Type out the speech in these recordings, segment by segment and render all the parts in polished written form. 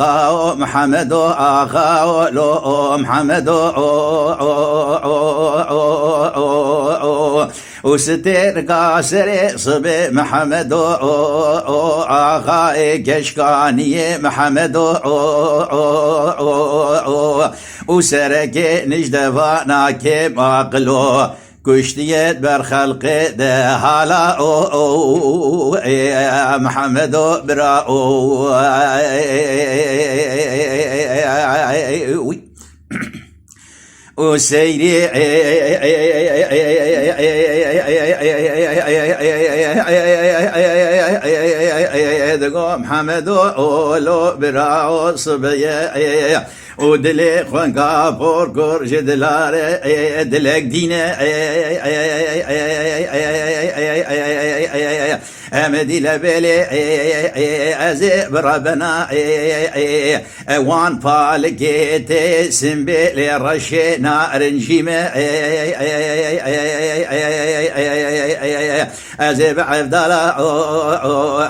آغا محمد آغا لو محمد وستر قاسر صبي محمد آغا كشكاني محمد وسرك نجدوانا كم عقلو كشتيت برخلق ده حالا محمد براء وسيري محمد لو براء صبيه ودلي خوانكا بوركور جدلار دلك دينا امدي لبلي ازي بربنا وان بالكيت سنبلي رشينا رنجيمه ازي بعفدالا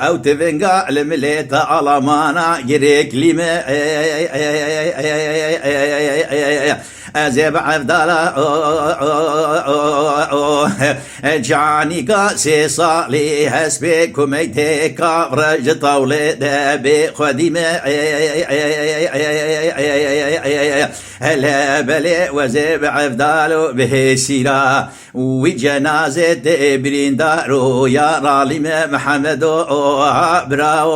او تفنقا لمليت على مانا جريك لما أزيب عفدالا جاني قاسي صالي هسبي كميتي كابرج طولي دابي خديمة هلا بلي وزيب عفدالو به سيرا وجنازة برين دارو يا رالي محمد براو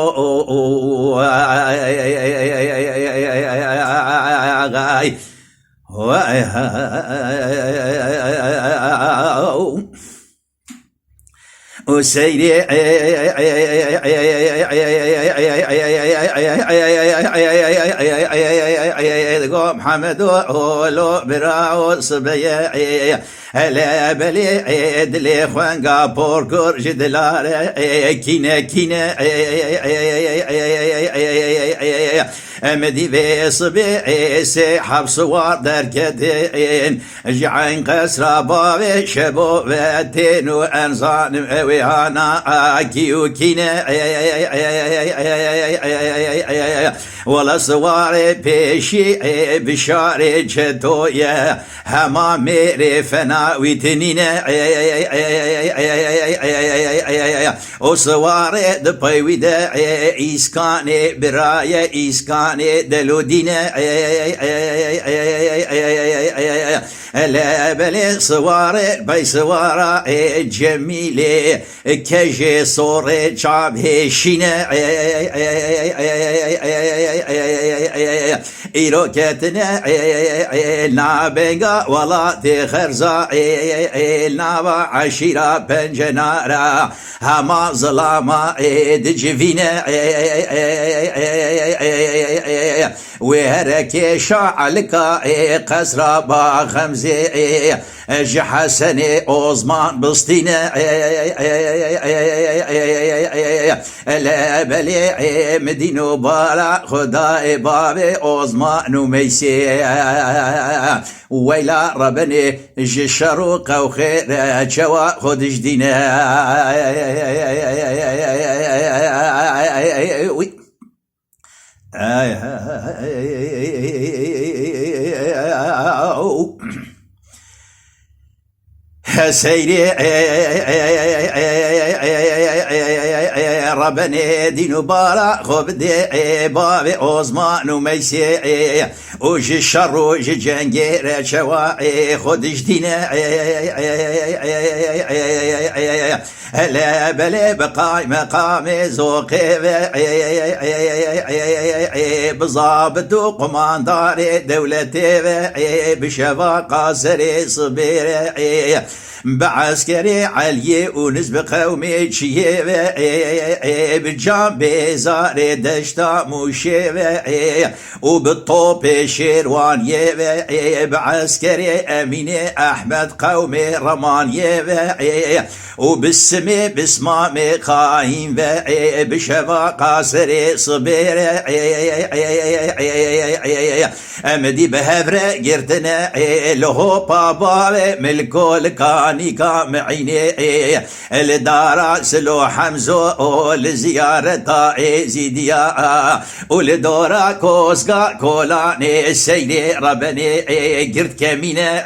وسيري محمد لو براو صبيه هلا بلي دلي خوانقا بوركور جدلار كينا كينا امدي في صبي سحب صور دركتين جعين قسرة بابي شبوبتين وانصان ويانا اكيو كينا ولا صواري بيشي بشاري جدويا هما ميري فنا ويتنينا وصواري دبي ودا إسكاني برايا إسكاني دلودينا لا بلي صواري بي صوارا جميلة كجي صوري شابه شينا إيروكتنا نابنغا ولا تخرزا نابا عشيرا بنجنارا هما ظلاما دجفينا وهركي شعلكا قسرا باخمزي جحسني اوزمان بسطينا لا بلي مدينو بالا خداي بابي اوزمان وميسي ويلا ربني جشروق وخير جوا خد جدينا سيري ربني دينو بارا خبدي بابي اوزمان وميسي وج الشر وج جنجير شواعي خدش دينا لا بلي بقاي مقامي زوقي بضابط وقمانداري دولتي بشفا قاسري صبيري بعسكري علي ونسب قومي شيبه بجام بزار دشتا موشيبه وبالطوب شيروان يبه بعسكري امين احمد قومي رمان يبه وبالسمي بسمامي قايم بشفا قاسري صبير امدي بهبره قرتنا له بابا ملكو لكان نيكا معيني الدارة سلو حمزو لزيارة زيديا ولدورا كوسكا كولاني السيدي ربني قرد كمينة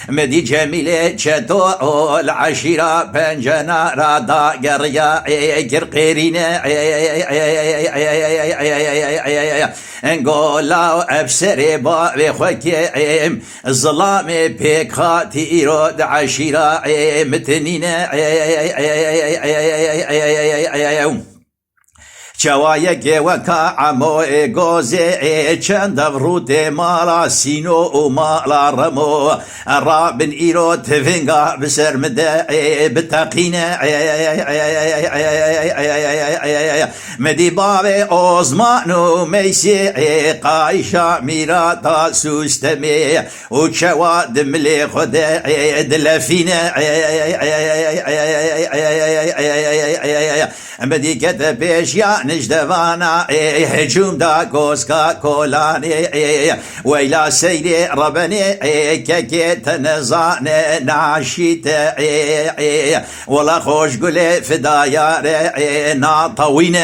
مدي جميلة شتو العشيرة بنجنا رادا قريا قرقيرين نقولا ابسري بابي خوكيم الظلام بيك خاتي رود عشيرة متنين شوايك وكا عمو غوزي چند ورود مالا سينو ومالا رمو رابن ايرو تفنغا بسر مدى بتاقينة مدي بابي اوزمانو ميسي قايشا ميراتا سوستمي وشوا دملي خده دلفينة مدي كتبش يا نجدوانا هجوم دا غوسكا كولاني ويلا سيدي ربني كي تنزان ناشيت ولا خوش قولي فدايا ناطوين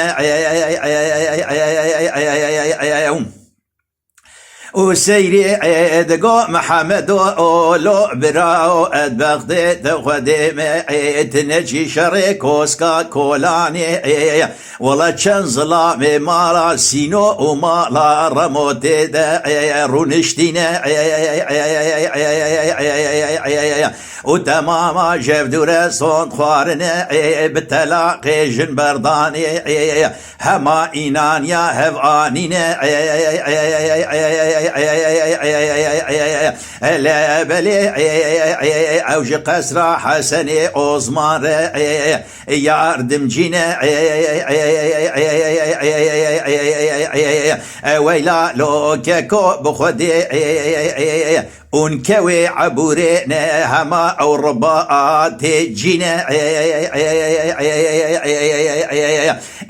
وسيري دقو محمد ولو براو ادبغدي تخدم تنجي شريك وسكا كولاني والله كان ظلامي مالا سينو ومالا رموتي دا رونشتينا وتماما جف دورة صوت خوارنا بتلاقي جن برداني هما إنانيا هفانينا لا بلي اوج قسرة حسني اوزمان ياردم جينا ويلا لو كيكو بخدي انكوي عبورينا هما او رباط جينا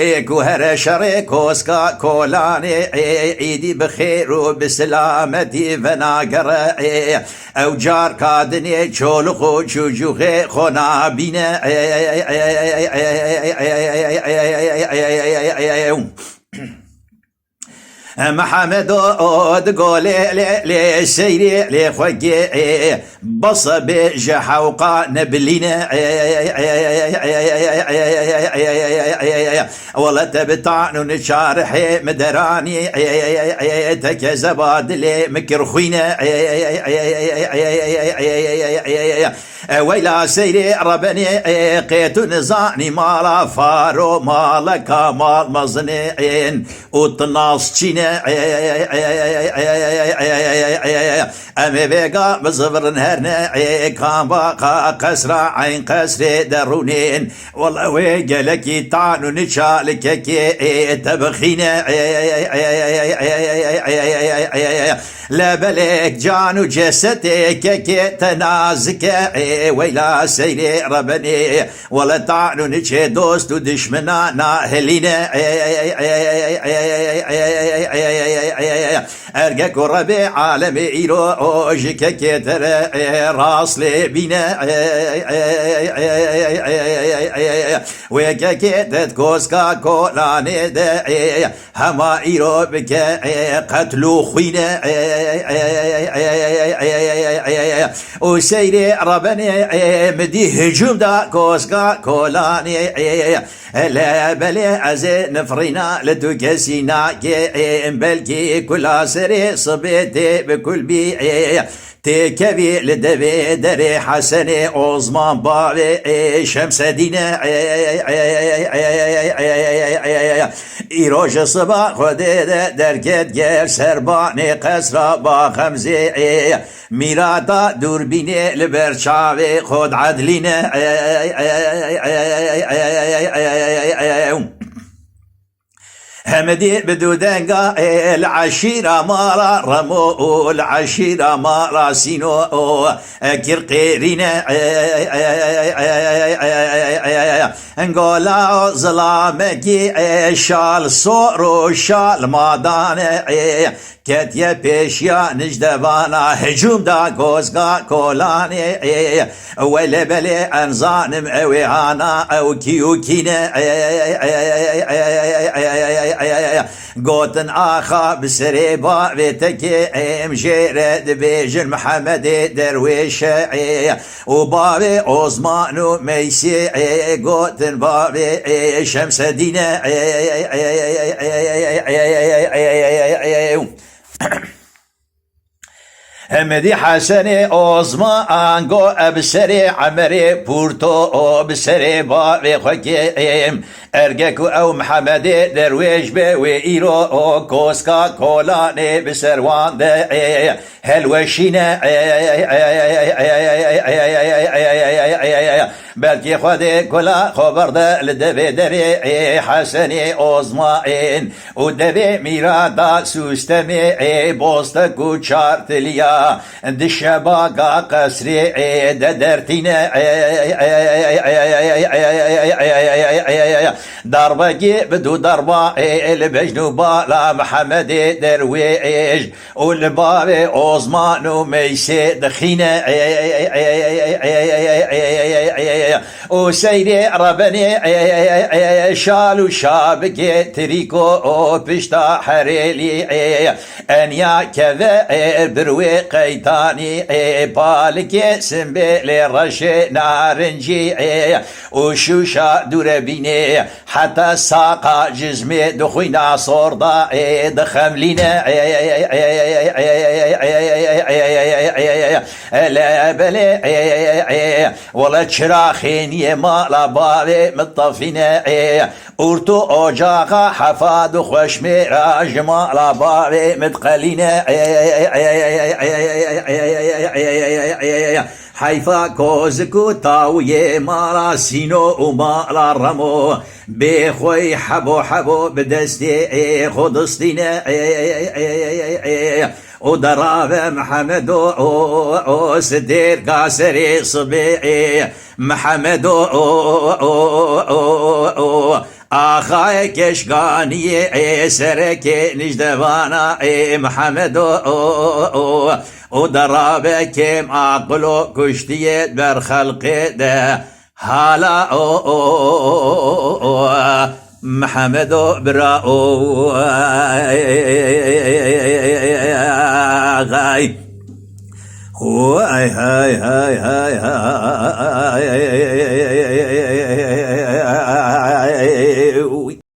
ايكو هر شريك وسكا كولاني عيدي بخير وبسلامتي فناقر او جار كادني شولخو شوجوخي خونا بينا محمد تقولي لي سيري لي خوكي بص بجحوقا نبلينا ولا تبطعن نشارحي مدراني تكزباد لي مكرخينا ويلا سيري ربني قيت نزاني مالا فارو مالا كمال مزنين وطناصتينا امي بيقا بزبر نهرنا كان باقا قسرة عين قسرة درونين والله ويقلكي طعنو نشالك كي تبخينا لا بلك جانو جسدك كي تنازك ويلا سيري ربني ولا طعنو نشي دوست ودشمنا ناهلينا ارقك وربي عالمي ايرو اوجك كتر راس لي بينا ويكك تتكوسكا كولاني دا هما ايرو بك قتلو خوينا وسيري ربني مدي هجوم دا كوسكا كولاني لا بلي ازي نفرينا لدوكسينا كي بلكي كل سري صبيتي بكل بي تكبي لدبي دري حسني عظمان بابي شمس دينا إيروج صباح خدي دركت جير سرباني قسرة باخمزي ميراتا دوربيني لبرشاوي خد عدلينا همدي بدودنقا العشيرة مارا رمو العشيرة مارا سينو كرقيرين نقولا ظلامكي شال صورو شال مادان کتیه پیشیا نجدوانا هجوم دا گوزگا کولانی ولی بلی انزانم اوی آنا او کیو کینه گوتن آخا بسری باویتکی امجیره دبیجن محمد درویش و باوی عثمان و میسی گوتن باوی شمس دینه همدی حسن عثمان گو ابسری عمری پورتو بسری باوی خوکیم ارگکو او محمد درویش به و ایرو کوسکا کولانه بسروان ده هلوشینه بلکی خود کلا خبرده لدوی دری حسنی عثمان و دوی میرادا سوستمی بوست کوچار تلیا دشباقا قصری درتینه ضربة بدو ضربة البجنو بالا محمد درويش والباب عثمان وميسي دخينة وسيري ربني شالو شابك تريكو بشتا حريلي انيا كذا بروي قيتاني بالك سنبيلي رشي نارنجي وشوشا دوربيني حتى ساقا جزمي دخوينا صوردا دخملينا لا بلي ولا تشراخين يمالا بابي مطفينا ارتو اوجاقا حفاد خوش ميراج مالا بابي متقلينا حيفا كوزكو تاوية مالا سينو ومالا رمو بخوي حبو بدستي خدستينا ودراب محمد سدير كاسري صبيعي محمد آخای کشگانی سرک نجدوانا محمد و درابه کم عقلو کشتیت بر خلق ده حالا محمد براو غای هاي هاي هاي هاي هاي